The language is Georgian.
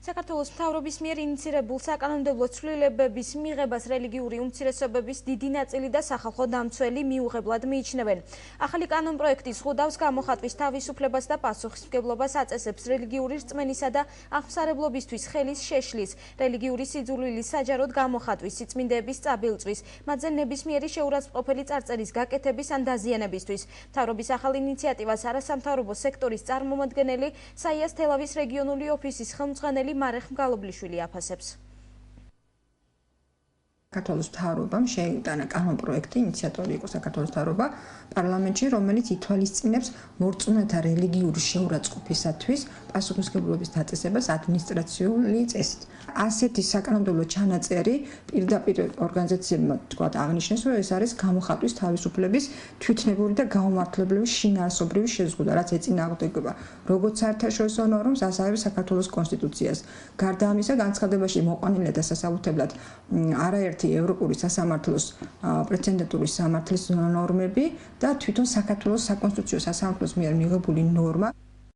საქართველოს მთავრობის მიერ ინიცირებულ საკანონმდებლო ცვლილებების მიღებას რელიგიური უმცირესობების დიდი ნაწილი და სახალხო დამცველი მიუღებლად მიიჩნევენ. ახალი კანონპროექტი ზღუდავს გამოხატვის თავისუფლებას და პასუხისმგებლობას აწესებს რელიგიური რწმენისა და აღმსარებლობისთვის ხელის შეშლის, რელიგიური სიძულვილის საჯაროდ გამოხატვის, სიწმინდეების წაბილწვის, მათზე ნებისმიერი შეურაცხმყოფელი წარწერის გაკეთების ან დაზიანებისთვის. მთავრობის ახალ ინიციატივას არასამთავრობო სექტორის წარმომადგენელი საიას თელავის რეგიონული ოფისის ხელმძღვანელი მარეხ მგალობლიშვილი აფასებს. საქართველოს მთავრობამ შეიტანა კანონპროექტი, ინიციატორი იყო საქართველოს მთავრობა პარლამენტში, რომელიც ითვალისწინებს მორწმუნეთა რელიგიური შეურაცხყოფისათვის პასუხისმგებლობის დაწესებას ადმინისტრაციული წესით. ასეთი საკანონმდებლო ჩანაწერი პირდაპირ ორგანიზაციებმა აღნიშნეს, რომ ეს არის გამოხატვის თავისუფლების თვითნებური და გაუმართლებელი შინაარსობრივი შეზღუდვა, რაც ეწინააღმდეგება როგორც საერთაშორისო ნორმებს, ასევე საქართველოს კონსტიტუციას. გარდა ამისა, განცხადებაში მოყვანილია დასასაბუთებლად არაერთი ევროპული სასამართლოს პრეცედენტული სამართლის ნორმები და თვითონ საქართველოს საკონსტიტუციო სასამართლოს მიერ მიღებული ნორმა.